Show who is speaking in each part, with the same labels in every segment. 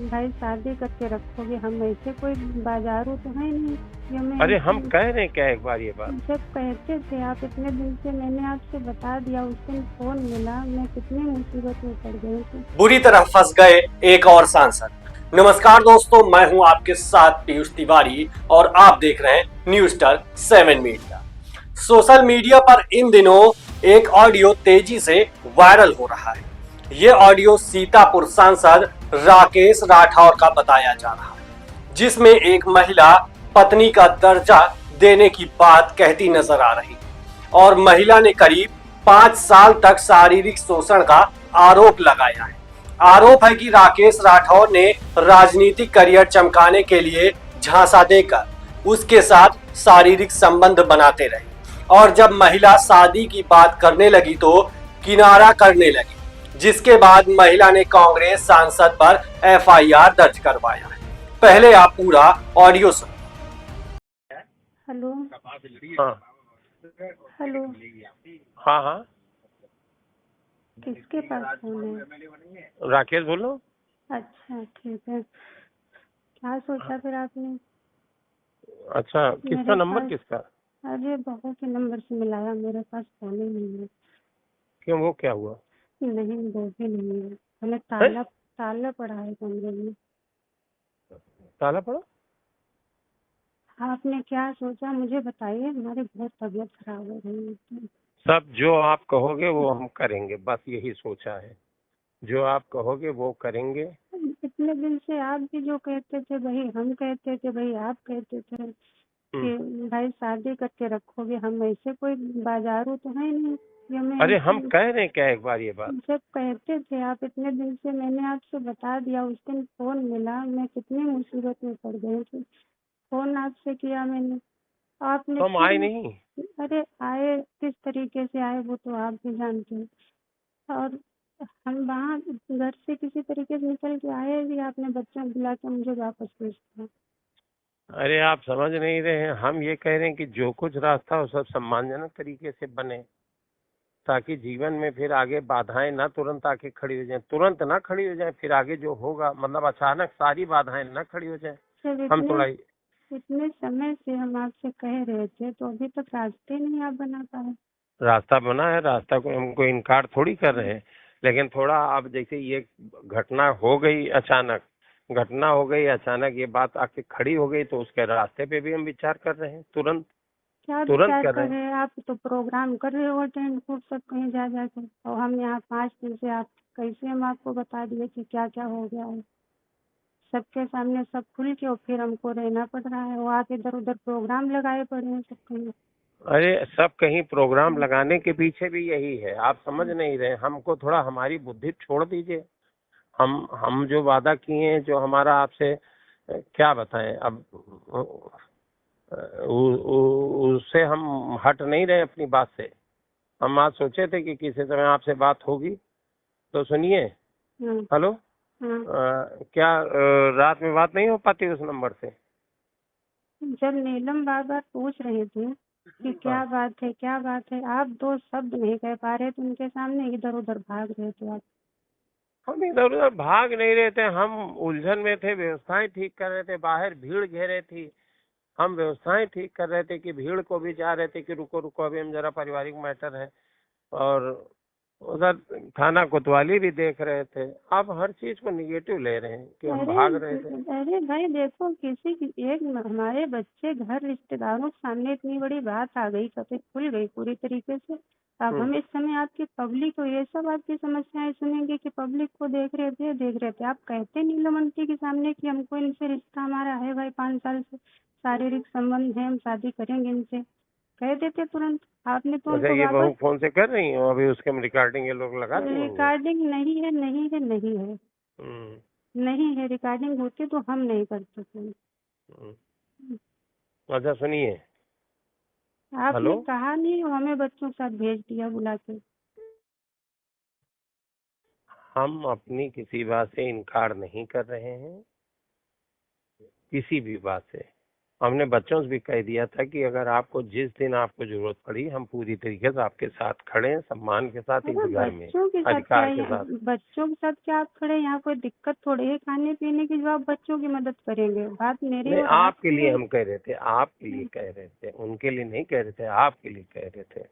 Speaker 1: भाई शादी करके रखोगे, हम ऐसे कोई बाजारू तो है नहीं कि हमें
Speaker 2: अरे हम कह रहे हैं क्या एक बार ये बात।
Speaker 1: जब कहते थे आप इतने दिन से, मैंने आपसे बता दिया, उस दिन फोन मिला, मैं कितनी मुसीबत में पड़ गई थी।
Speaker 3: बुरी तरह फंस गए एक और सांसद। नमस्कार दोस्तों, मैं हूं आपके साथ पीयूष तिवारी और आप देख रहे हैं news star 7 media. Social media पर इन दिनों एक ऑडियो तेजी से वायरल हो रहा है। ये ऑडियो सीतापुर सांसद राकेश राठौर का बताया जा रहा है, जिसमें एक महिला पत्नी का दर्जा देने की बात कहती नजर आ रही और महिला ने करीब 5 साल तक शारीरिक शोषण का आरोप लगाया है। आरोप है कि राकेश राठौर ने राजनीतिक करियर चमकाने के लिए झांसा देकर उसके साथ शारीरिक संबंध बनाते रहे और जब महिला शादी की बात करने लगी तो किनारा करने लगी, जिसके बाद महिला ने कांग्रेस सांसद पर एफआईआर दर्ज करवाया है। पहले आप पूरा ऑडियो सुनो।
Speaker 1: हेलो
Speaker 2: हाँ
Speaker 1: हेलो,
Speaker 2: हाँ हाँ,
Speaker 1: किसके पास फोन है?
Speaker 2: राकेश बोलो।
Speaker 1: अच्छा ठीक है, क्या सोचा फिर आपने?
Speaker 2: अच्छा, किसका
Speaker 1: मेरे
Speaker 2: नंबर
Speaker 1: पास,
Speaker 2: किसका?
Speaker 1: अरे बहू के नंबर से मिलाया, मेरे पास फोन ही नहीं है।
Speaker 2: क्यों, वो क्या हुआ?
Speaker 1: नहीं, वो भी नहीं है, हमें
Speaker 2: है?
Speaker 1: ताला ताला पड़ा है कमरे में।
Speaker 2: ताला पड़ा?
Speaker 1: आपने क्या सोचा मुझे बताइए, हमारी बहुत तबीयत खराब हो रही है।
Speaker 2: सब जो आप कहोगे वो हम करेंगे, बस यही सोचा है। जो आप कहोगे वो करेंगे।
Speaker 1: इतने दिन से आप भी जो कहते थे वही हम कहते थे, वही आप कहते थे कि भाई शादी करके रखोगे, हम ऐसे कोई बाजारू तो है नहीं कि हमें
Speaker 2: अरे हम कह रहे हैं क्या एक बार ये बात।
Speaker 1: जब कहते थे आप इतने दिन से, मैंने आपसे बता दिया, उस दिन फोन मिला, मैं कितनी मुसीबत में पड़ गई थी। फोन आपसे किया मैंने, आपने
Speaker 2: तो हम आए नहीं।
Speaker 1: अरे आए, किस तरीके से आए वो तो आप भी जानते हैं। और हम वहाँ घर से किसी तरीके से निकल के आए भी, आपने बच्चों को बुला के मुझे वापस भेज दिया।
Speaker 2: अरे आप समझ नहीं रहे हैं, हम ये कह रहे हैं कि जो कुछ रास्ता हो सब सम्मानजनक तरीके से बने, ताकि जीवन में फिर आगे बाधाएं ना तुरंत आके खड़ी हो जाएं, तुरंत ना खड़ी हो जाएं, फिर आगे जो होगा मतलब अचानक सारी बाधाएं ना खड़ी हो जाएं।
Speaker 1: सर
Speaker 2: हम थोड़ा
Speaker 1: इतने समय से हम आपसे कह रहे थे, तो अभी तक रास्ते नहीं आप बना पाए।
Speaker 2: रास्ता बना है, रास्ता को हमको इनकार थोड़ी कर रहे हैं, लेकिन थोड़ा अब जैसे ये घटना हो गई अचानक, ये बात आके खड़ी हो गई, तो उसके रास्ते पे भी हम विचार कर रहे हैं, तुरंत
Speaker 1: क्या
Speaker 2: तुरंत
Speaker 1: विचार
Speaker 2: कर
Speaker 1: कर
Speaker 2: रहे हैं।
Speaker 1: रहे हैं? आप तो प्रोग्राम कर रहे हो अटेंड खूब सब कहीं जा जाके, और हम यहाँ 5 दिन से, आप कैसे हम आपको बता दिए कि क्या क्या हो गया है सबके सामने, सब खुल के, और फिर हमको रहना पड़ रहा है। वो आप इधर उधर प्रोग्राम लगाए पड़े हैं सब कहीं।
Speaker 2: अरे सब कहीं प्रोग्राम लगाने के पीछे भी यही है, आप समझ नहीं रहे। हमको थोड़ा हमारी बुद्धि छोड़ दीजिए। हम जो वादा किए हैं, जो हमारा आपसे क्या बताएं अब, उससे हम हट नहीं रहे अपनी बात से। हम आज सोचे थे कि किसी समय आपसे बात होगी, तो सुनिए।
Speaker 1: हाँ
Speaker 2: हेलो,
Speaker 1: हाँ।
Speaker 2: क्या रात में बात नहीं हो पाती उस नंबर से?
Speaker 1: जब नीलम बार बार पूछ रहे थे कि क्या बात है क्या बात है, आप 2 शब्द नहीं कह पा रहे थे उनके सामने, इधर उधर भाग रहे थे आप।
Speaker 2: हम इधर उधर भाग नहीं रहे थे, हम उलझन में थे, व्यवस्थाएं ठीक कर रहे थे, बाहर भीड़ घेरे थी। हम व्यवस्थाएं ठीक कर रहे थे कि भीड़ को भी चाह रहे थे कि रुको रुको, अभी हम जरा पारिवारिक मैटर है, और उधर थाना कोतवाली भी देख रहे थे। आप हर चीज को निगेटिव ले रहे हैं कि हम भाग रहे थे।
Speaker 1: अरे भाई देखो, किसी की एक हमारे बच्चे घर रिश्तेदारों के सामने इतनी बड़ी बात आ गई, कभी खुल गई पूरी तरीके से। अब हम इस समय आपकी पब्लिक को ये सब आपकी समस्याएं सुनेंगे कि पब्लिक को देख रहे थे। आप कहते नीलम आंटी के सामने कि हमको इनसे रिश्ता हमारा है भाई, 5 साल से शारीरिक संबंध है, हम शादी करेंगे इनसे, कह देते तुरंत। आपने तो
Speaker 2: अच्छा,
Speaker 1: उनको
Speaker 2: ये बहू
Speaker 1: वापस,
Speaker 2: फोन से कर रही हो, अभी उसके रिकॉर्डिंग ये लोग लगा दिए होंगे।
Speaker 1: रिकॉर्डिंग नहीं है नहीं है नहीं है
Speaker 2: हम्म,
Speaker 1: नहीं है, रिकॉर्डिंग होती तो हम नहीं करते थे।
Speaker 2: हम्म। अच्छा सुनिए।
Speaker 1: आपने
Speaker 2: हेलो,
Speaker 1: कहा नहीं, हमें बच्चों के साथ भेज दिया बुला के।
Speaker 2: हम अपनी किसी बात से इनकार नहीं कर रहे हैं, किसी भी बात से। हमने बच्चों से भी कह दिया था कि अगर आपको जिस दिन आपको जरूरत पड़ी हम पूरी तरीके से आपके साथ खड़े हैं, सम्मान के साथ, इस घर में
Speaker 1: बच्चों के साथ
Speaker 2: अधिकार के
Speaker 1: क्या
Speaker 2: साथ।
Speaker 1: बच्चों के साथ क्या आप खड़े, यहाँ कोई दिक्कत थोड़ी है खाने पीने की जो आप बच्चों की मदद करेंगे। बात मेरी
Speaker 2: नहीं,
Speaker 1: और
Speaker 2: आपके लिए हम कह रहे थे, आपके लिए कह रहे थे, उनके लिए नहीं कह रहे थे, आपके लिए कह रहे थे।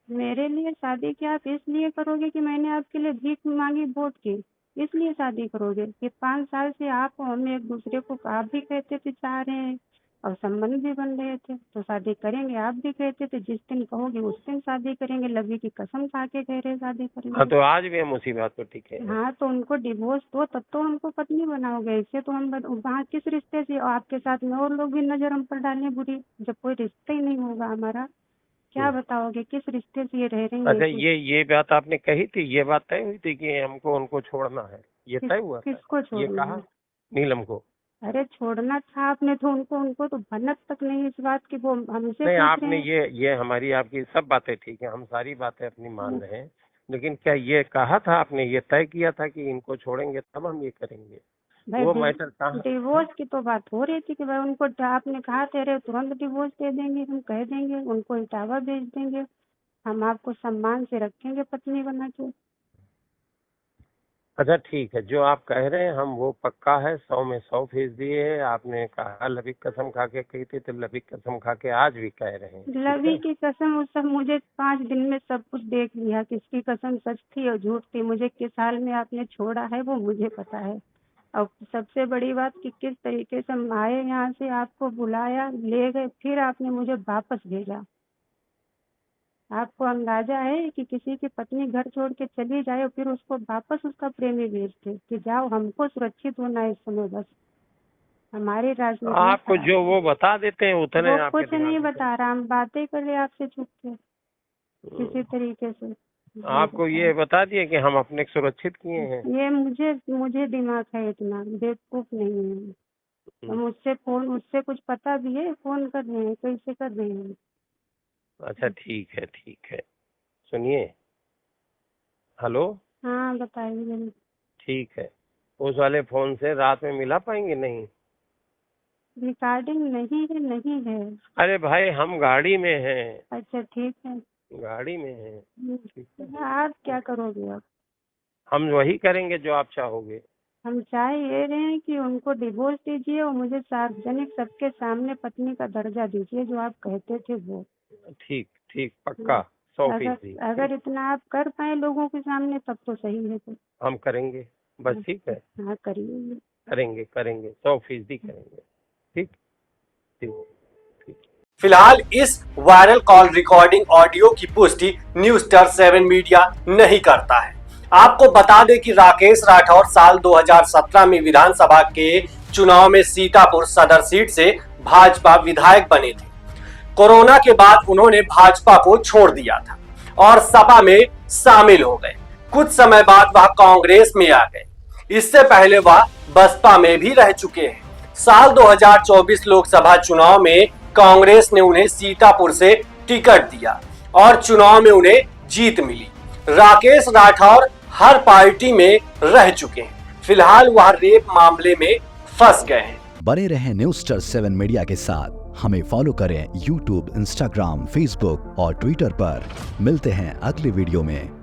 Speaker 1: मेरे लिए शादी क्या आप इसलिए करोगे कि मैंने आपके लिए भीख मांगी वोट की, इसलिए शादी करोगे कि 5 साल से आप हम एक दूसरे को आप भी कहते थे चाह रहे हैं और संबंध भी बन रहे थे, तो शादी करेंगे। आप भी कहते थे जिस दिन कहोगे उस दिन शादी करेंगे, लवी की कसम खा के कह रहे शादी
Speaker 2: हाँ,
Speaker 1: करेंगे।
Speaker 2: तो आज भी हम उसी बात पर टिके हैं।
Speaker 1: हाँ, तो उनको डिवोर्स दो तब तो हमको पत्नी बनाओगे, ऐसे तो हम वहाँ किस रिश्ते से आपके साथ में और लोग भी नजर हम पर डालें बुरी, जब कोई रिश्ता ही नहीं होगा हमारा, क्या बताओगे किस रिश्ते से ये रह रही
Speaker 2: अच्छा,
Speaker 1: है?
Speaker 2: ये बात आपने कही थी, ये बात तय हुई थी कि हमको उनको छोड़ना है, ये तय हुआ था?
Speaker 1: किसको
Speaker 2: ये
Speaker 1: छोड़ना
Speaker 2: कहा
Speaker 1: है?
Speaker 2: नीलम को?
Speaker 1: अरे छोड़ना था आपने तो उनको तो भनक तक नहीं इस बात की, वो हमसे
Speaker 2: नहीं,
Speaker 1: पूछ रहे
Speaker 2: आपने
Speaker 1: हैं।
Speaker 2: ये हमारी आपकी सब बातें ठीक है, हम सारी बातें अपनी मान रहे हैं, लेकिन क्या ये कहा था आपने, ये तय किया था कि इनको छोड़ेंगे तब हम ये करेंगे? वो मैटर कहाँ?
Speaker 1: डिवोर्स की तो बात हो रही थी कि भाई उनको आपने कहा थे अरे तुरंत डिवोर्स दे देंगे, हम कह देंगे उनको इटावा भेज देंगे, हम आपको सम्मान से रखेंगे पत्नी बना के।
Speaker 2: अच्छा ठीक है, जो आप कह रहे हैं हम वो पक्का है, 100 में 100% है। आपने कहा लवी कसम खा के कही थी, तो लवी कसम खा के आज भी कह रहे हैं।
Speaker 1: लवी की कसम उस सब मुझे 5 दिन में सब कुछ देख लिया, किसकी कसम सच थी और झूठ थी, मुझे किस हाल में आपने छोड़ा है वो मुझे पता है। और सबसे बड़ी बात कि किस तरीके से हम आए यहाँ से, आपको बुलाया, ले गए, फिर आपने मुझे वापस भेजा। आपको अंदाजा है कि किसी की पत्नी घर छोड़ के चली जाए और फिर उसको वापस उसका प्रेमी भेजते कि जाओ, हमको सुरक्षित होना है इस समय, बस हमारी राजनीति।
Speaker 2: आपको जो वो बता देते हैं उतने
Speaker 1: वो
Speaker 2: आपके
Speaker 1: कुछ नहीं बता रहा, हम बातें कर रहे आपसे छुप के किसी तरीके से।
Speaker 2: आपको ये बता दिए कि हम अपने सुरक्षित किए हैं।
Speaker 1: ये मुझे दिमाग है, इतना बेवकूफ नहीं है। तो मुझसे कुछ पता भी है, फोन कर रहे हैं, कैसे कर रहे हैं?
Speaker 2: अच्छा ठीक है, सुनिए। हेलो,
Speaker 1: हाँ बताइए।
Speaker 2: ठीक है, उस वाले फोन से रात में मिला पाएंगे? नहीं,
Speaker 1: रिकॉर्डिंग नहीं है।
Speaker 2: अरे भाई हम गाड़ी में हैं।
Speaker 1: अच्छा ठीक है,
Speaker 2: गाड़ी में हैं।
Speaker 1: आप क्या करोगे अब?
Speaker 2: हम वही करेंगे जो आप चाहोगे।
Speaker 1: हम चाह ये रहे हैं कि उनको डिवोर्स दीजिए और मुझे सार्वजनिक सबके सामने पत्नी का दर्जा दीजिए जो आप कहते थे वो।
Speaker 2: ठीक, पक्का 100%।
Speaker 1: अगर इतना आप कर पाए लोगों के सामने तब तो सही है। तो
Speaker 2: हम करेंगे, बस ठीक है।
Speaker 1: हाँ करिए,
Speaker 2: करेंगे 100% करेंगे। ठीक।
Speaker 3: फिलहाल इस वायरल कॉल रिकॉर्डिंग ऑडियो की पुष्टि न्यूज़स्टार 7 मीडिया नहीं करता है। आपको बता दें कि राकेश राठौर साल 2017 में विधानसभा के चुनाव में सीतापुर सदर सीट से भाजपा विधायक बने थे। कोरोना के बाद उन्होंने भाजपा को छोड़ दिया था और सपा में शामिल हो गए। कुछ समय बाद वह कांग्रेस में आ गए। इससे पहले वह बसपा में भी रह चुके हैं। साल 2024 लोकसभा चुनाव में कांग्रेस ने उन्हें सीतापुर से टिकट दिया और चुनाव में उन्हें जीत मिली। राकेश राठौर हर पार्टी में रह चुके हैं। फिलहाल वह रेप मामले में फंस गए हैं।
Speaker 4: बने रहें न्यूज़स्टार 7 मीडिया के साथ। हमें फॉलो करें YouTube, Instagram, Facebook और Twitter पर। मिलते हैं अगले वीडियो में।